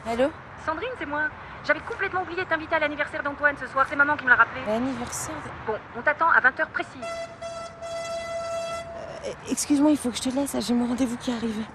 Allô? Sandrine, c'est moi. J'avais complètement oublié de t'inviter à l'anniversaire d'Antoine ce soir. C'est maman qui me l'a rappelé. L'anniversaire Bon, on t'attend à 20h précise. Excuse-moi, il faut que je te laisse. J'ai mon rendez-vous qui arrive.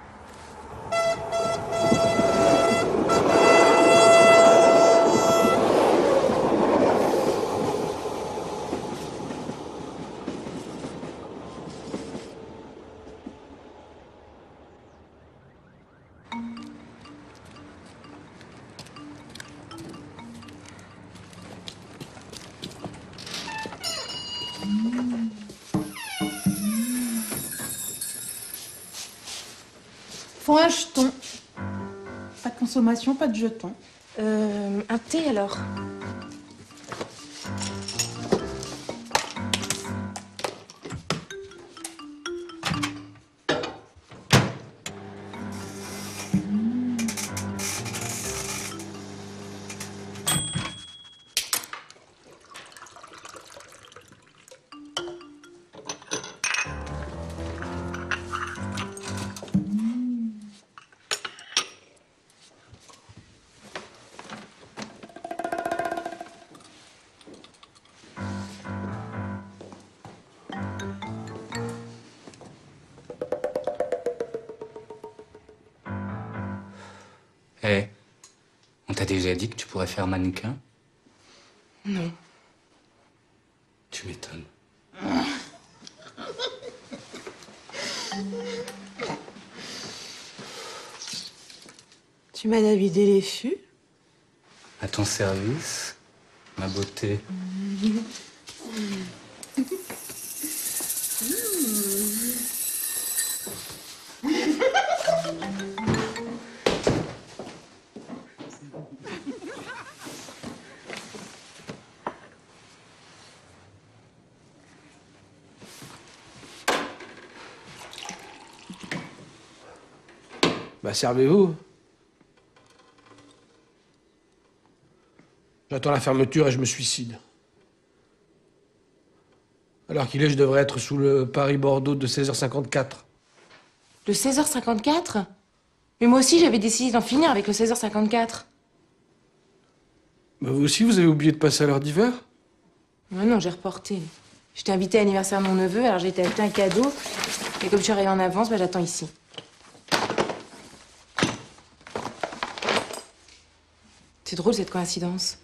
Faut un jeton. Pas de consommation, pas de jeton. Un thé alors? Eh, on t'a déjà dit que tu pourrais faire mannequin? Non. Tu m'étonnes. Tu m'as Davidé les fûts? À ton service, ma beauté. Bah, servez-vous. J'attends la fermeture et je me suicide. Alors qu'il est, je devrais être sous le Paris-Bordeaux de 16h54. Le 16h54? Mais moi aussi, j'avais décidé d'en finir avec le 16h54. Bah, vous aussi, vous avez oublié de passer à l'heure d'hiver? Ouais, non, j'ai reporté. J'étais invitée à l'anniversaire de mon neveu, alors j'ai été acheter un cadeau. Et comme je suis arrivée en avance, bah, j'attends ici. C'est drôle, cette coïncidence.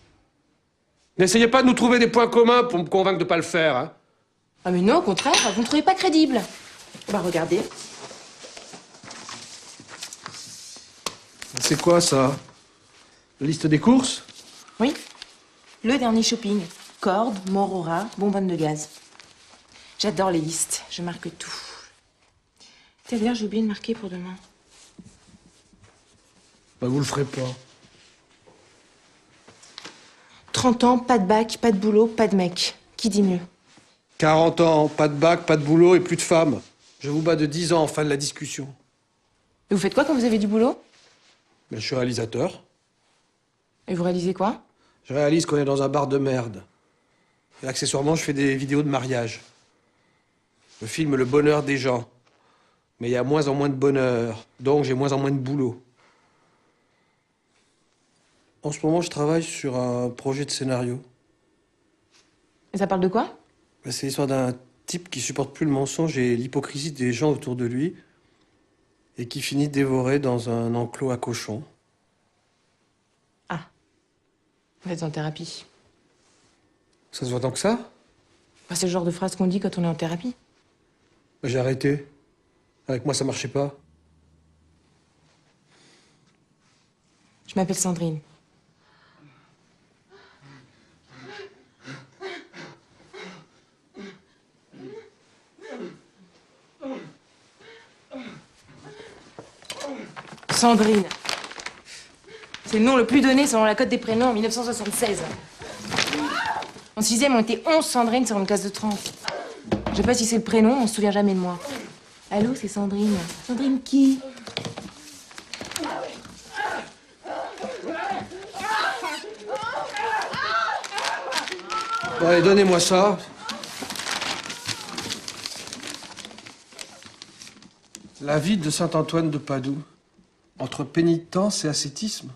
N'essayez pas de nous trouver des points communs pour me convaincre de pas le faire, hein. Ah mais non, au contraire, vous me trouvez pas crédible. Bah regardez. C'est quoi, ça? La liste des courses? Oui. Le dernier shopping. Corde, Morora, bonbonne de gaz. J'adore les listes, je marque tout. D'ailleurs, j'ai oublié de marquer pour demain. Bah, vous le ferez pas. 30 ans, pas de bac, pas de boulot, pas de mec. Qui dit mieux? 40 ans, pas de bac, pas de boulot et plus de femmes. Je vous bats de 10 ans en fin de la discussion. Et vous faites quoi quand vous avez du boulot? Ben, je suis réalisateur. Et vous réalisez quoi? Je réalise qu'on est dans un bar de merde. Et accessoirement, je fais des vidéos de mariage. Je filme le bonheur des gens. Mais il y a moins en moins de bonheur. Donc, j'ai moins en moins de boulot. En ce moment, je travaille sur un projet de scénario. Et ça parle de quoi? Ben, c'est l'histoire d'un type qui supporte plus le mensonge et l'hypocrisie des gens autour de lui et qui finit dévoré dans un enclos à cochons. Ah. Vous êtes en thérapie. Ça se voit tant que ça? Bah, c'est le genre de phrase qu'on dit quand on est en thérapie. Ben, j'ai arrêté. Avec moi, ça marchait pas. Je m'appelle Sandrine. Sandrine. C'est le nom le plus donné selon la cote des prénoms en 1976. En 6e, on était 11 Sandrine sur une classe de 30. Je sais pas si c'est le prénom, on se souvient jamais de moi. Allô, c'est Sandrine. Sandrine qui? Bon, allez, donnez-moi ça. La vie de saint Antoine de Padoue. Entre pénitence et ascétisme.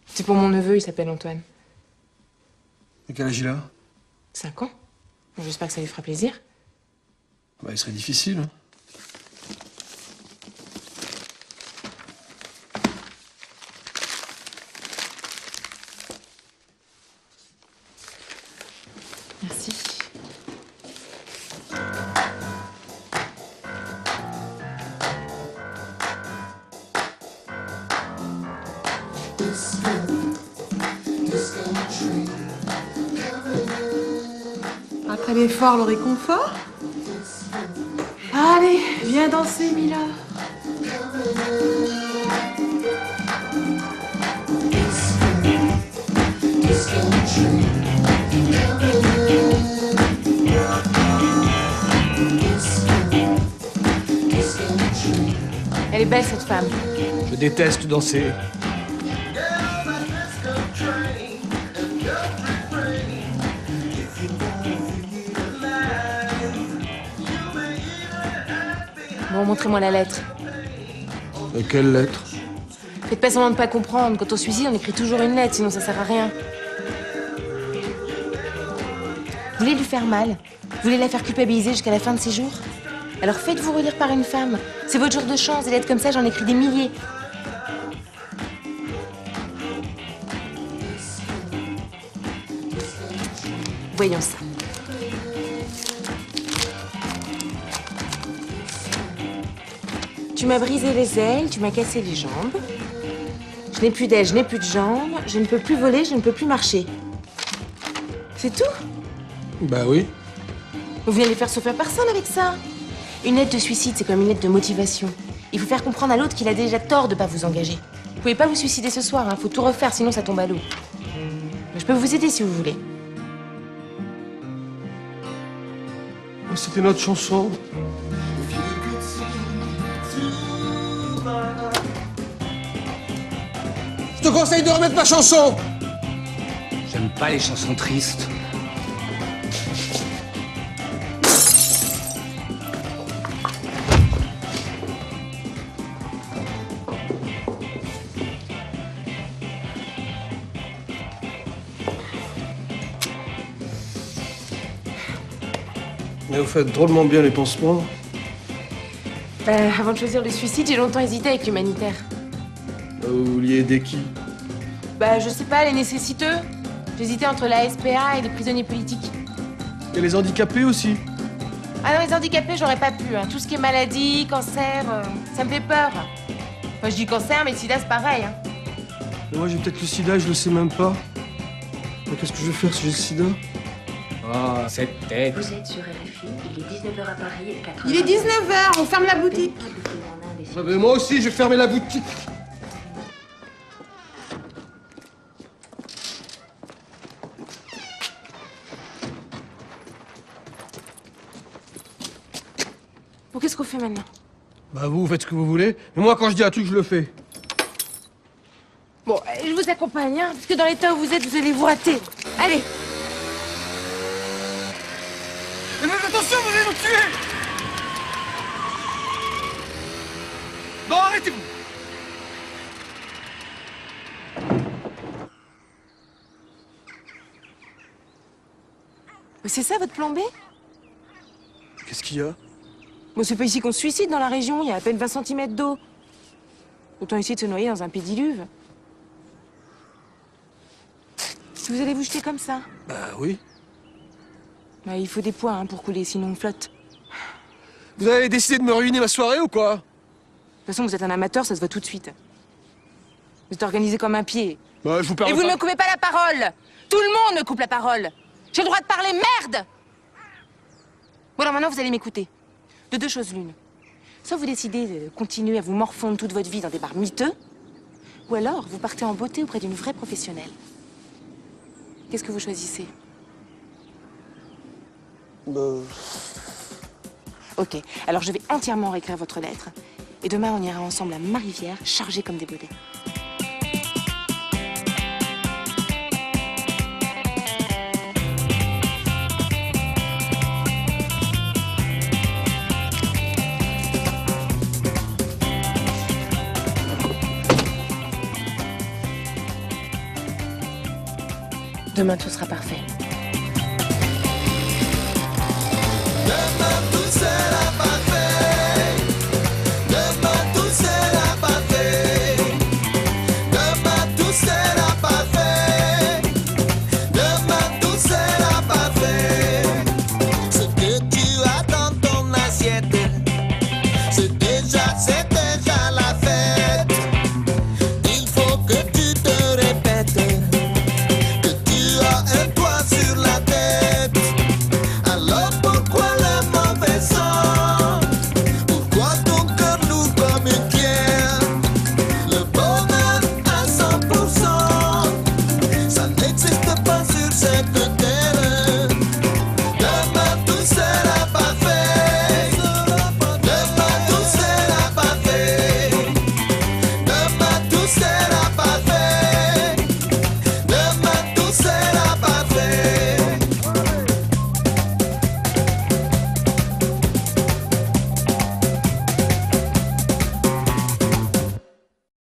C'est pour mon neveu, il s'appelle Antoine. Et quel âge il a? 5 ans. J'espère que ça lui fera plaisir. Bah, il serait difficile. Hein. Merci. Après l'effort, le réconfort. Allez, viens danser, Mila. Elle est belle, cette femme. Je déteste danser. Bon, montrez-moi la lettre. Et quelle lettre? Faites pas semblant de pas comprendre. Quand on se suicide, on écrit toujours une lettre, sinon ça sert à rien. Vous voulez lui faire mal? Vous voulez la faire culpabiliser jusqu'à la fin de ses jours? Alors faites-vous relire par une femme. C'est votre jour de chance. Des lettres comme ça, j'en écris des milliers. Voyons ça. Tu m'as brisé les ailes, tu m'as cassé les jambes. Je n'ai plus d'ailes, je n'ai plus de jambes. Je ne peux plus voler, je ne peux plus marcher. C'est tout? Bah oui. Vous n'allez faire souffrir personne avec ça. Une lettre de suicide, c'est comme une lettre de motivation. Il faut faire comprendre à l'autre qu'il a déjà tort de ne pas vous engager. Vous pouvez pas vous suicider ce soir, hein. Faut tout refaire, sinon ça tombe à l'eau. Je peux vous aider si vous voulez. C'était notre chanson. Je te conseille de remettre ma chanson. J'aime pas les chansons tristes. Mais vous faites drôlement bien les pansements. Avant de choisir le suicide, j'ai longtemps hésité avec l'humanitaire. Vous vouliez aider qui? Je sais pas, les nécessiteux. J'hésitais entre la SPA et les prisonniers politiques. Il y a les handicapés aussi. Ah non, les handicapés, j'aurais pas pu. Hein. Tout ce qui est maladie, cancer, ça me fait peur. Moi, je dis cancer, mais le sida, c'est pareil. Hein. Mais moi, j'ai peut-être le sida et je le sais même pas. Mais qu'est-ce que je vais faire si j'ai le sida? Oh, cette tête. Vous êtes sur RFI, il est 19h à Paris et 4h. Il est 19h, on ferme la boutique. Ouais, mais moi aussi, je vais fermer la boutique. Bon, qu'est-ce qu'on fait maintenant? Bah vous faites ce que vous voulez. Mais moi, quand je dis un truc, je le fais. Bon, je vous accompagne, hein, parce que dans l'état où vous êtes, vous allez vous rater. Allez. Mais attention, vous allez nous tuer! Non, arrêtez-vous! C'est ça, votre plan B? Qu'est-ce qu'il y a? Bon, c'est pas ici qu'on se suicide dans la région, il y a à peine 20 cm d'eau. Autant essayer de se noyer dans un pédiluve. Vous allez vous jeter comme ça? Bah oui. Il faut des poids hein, pour couler, sinon on flotte. Vous avez décidé de me ruiner ma soirée ou quoi? De toute façon, vous êtes un amateur, ça se voit tout de suite. Vous êtes organisé comme un pied. Bah, je vous permets Et vous pas. ne me coupez pas la parole! Tout le monde me coupe la parole! J'ai le droit de parler, merde! Bon, alors maintenant, vous allez m'écouter. De deux choses l'une. Soit vous décidez de continuer à vous morfondre toute votre vie dans des bars miteux, ou alors vous partez en beauté auprès d'une vraie professionnelle. Qu'est-ce que vous choisissez? Ok, alors je vais entièrement réécrire votre lettre. Et demain, on ira ensemble à Marivière, chargés comme des baudets. Demain, tout sera parfait.